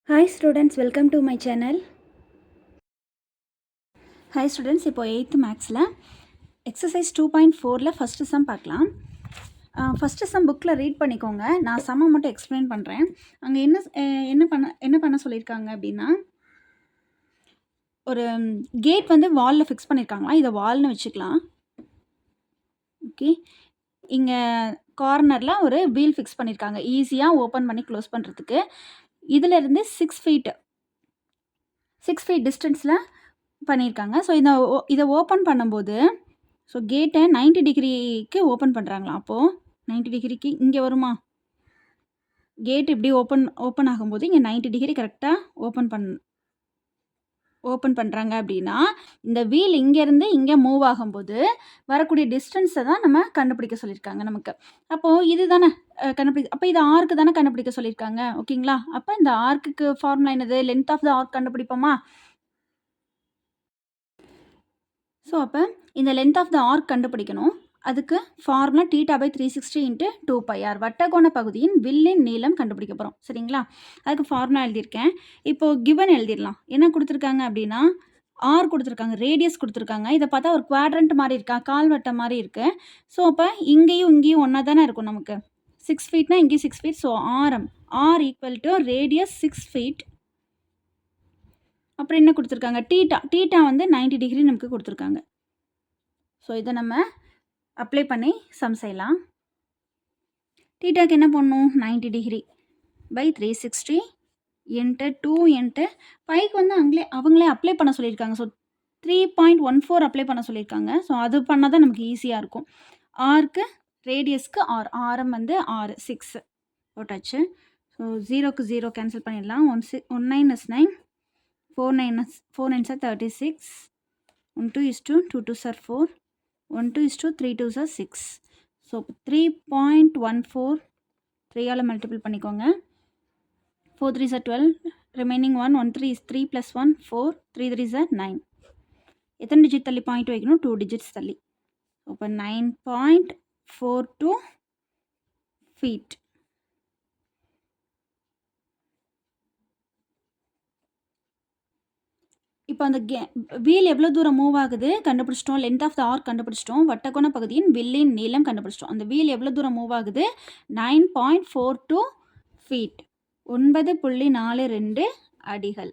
Hi students, welcome to my channel. Hi students, இப்போ 8th மேக்ஸில் exercise 2.4ல first some பார்க்கலாம். First some புக்கில் read பண்ணிக்கோங்க. நான் சம்மை மட்டும் எக்ஸ்பிளைன் பண்ணுறேன். அங்கே என்ன பண்ண சொல்லியிருக்காங்க அப்படின்னா, ஒரு கேட் வந்து வாலில் ஃபிக்ஸ் பண்ணியிருக்காங்களா. இதை வால்னு வச்சுக்கலாம். ஓகே, இங்கே கார்னரில் ஒரு வீல் ஃபிக்ஸ் பண்ணியிருக்காங்க, ஈஸியாக ஓப்பன் பண்ணி க்ளோஸ் பண்ணுறதுக்கு. இதிலேருந்து 6 ஃபீட் டிஸ்டன்ஸில் பண்ணியிருக்காங்க. ஸோ இதை ஓப்பன் பண்ணும்போது, ஸோ கேட்டை 90 டிகிரிக்கு ஓப்பன் பண்ணுறாங்களா. அப்போது 90 டிகிரிக்கு இங்கே வருமா, கேட் இப்படி ஓப்பன் ஆகும்போது இங்கே 90 டிகிரி கரெக்டாக ஓப்பன் பண்ணுறாங்க அப்படின்னா, இந்த வீல் இங்கேருந்து இங்கே மூவ் ஆகும்போது வரக்கூடிய டிஸ்டன்ஸை தான் நம்ம கண்டுபிடிக்க சொல்லியிருக்காங்க நமக்கு. அப்போது இது தானே அப்போ இது ஆர்க்கு தானே கண்டுபிடிக்க சொல்லியிருக்காங்க. ஓகேங்களா. அப்போ இந்த ஆர்க்குக்கு ஃபார்முலா என்னது, லென்த் ஆஃப் த ஆர்க் கண்டுபிடிப்போமா. ஸோ அப்போ இந்த லென்த் ஆஃப் த ஆர்க் கண்டுபிடிக்கணும். அதுக்கு ஃபார்முலா θ/360 × 2πr, வட்டகோண பகுதியின் வில்லின் நீளம் கண்டுபிடிக்க போகிறோம். சரிங்களா. அதுக்கு ஃபார்முலா எழுதியிருக்கேன். இப்போது கிவன் எழுதிடலாம். என்ன கொடுத்துருக்காங்க அப்படின்னா, ஆர் கொடுத்துருக்காங்க, ரேடியஸ் கொடுத்துருக்காங்க. இதை பார்த்தா ஒரு குவாட்ரண்ட் மாதிரி இருக்கா, கால்வட்டம் மாதிரி இருக்குது. ஸோ அப்போ இங்கேயும் ஒன்றா தானே இருக்கும் நமக்கு. 6 ஃபீட்னா இங்கேயும் 6 ஃபீட். ஸோ ஆரம் r equal to radius 6 feet. அப்புறம் என்ன கொடுத்துருக்காங்க, டீட்டா வந்து 90 டிகிரி நமக்கு கொடுத்துருக்காங்க. ஸோ இதை நம்ம அப்ளை பண்ணி சம் செய்யலாம். டீட்டாக்கு என்ன பண்ணணும், 90 டிகிரி பை 360 × 2 × பைக்கு வந்து அவங்களே அப்ளை பண்ண சொல்லியிருக்காங்க. ஸோ 3.14 அப்ளை பண்ண சொல்லியிருக்காங்க. ஸோ அது பண்ணால் தான் நமக்கு ஈஸியாக இருக்கும். ஆருக்கு ரேடியஸ்க்கு ஆரம் வந்து 6 போட்டாச்சு. ஸோ 0க்கு 0 கேன்சல் பண்ணிடலாம். 1 9 is 9, 4 9s are 36, 1 2 is 2, 2 2s are 4, 1 2 is 2, 3 2s are 6. So 3.14 3ஆல் multiple பண்ணிக்கோங்க. 4 3s are 12, remaining 1 3 is 3 + 1 4, 3 3s are 9. எத்தனை டிஜிட் தள்ளி பாயிண்ட் வைக்கணும், 2 டிஜிட்ஸ் தள்ளி. இப்போ 9.42 ஃபீட். இப்போ அந்த வீல் எவ்வளோ தூரம் மூவ் ஆகுது கண்டுபிடிச்சிட்டோம். லென்த் ஆஃப் த ஆர்க் கண்டுபிடிச்சிட்டோம். வட்டக்கோண பகுதியின் வில்லின் நீளம் கண்டுபிடிச்சிட்டோம். அந்த வீல் எவ்வளோ தூரம் மூவ் ஆகுது, 9.42 ஃபீட், 9.42 அடிகள்.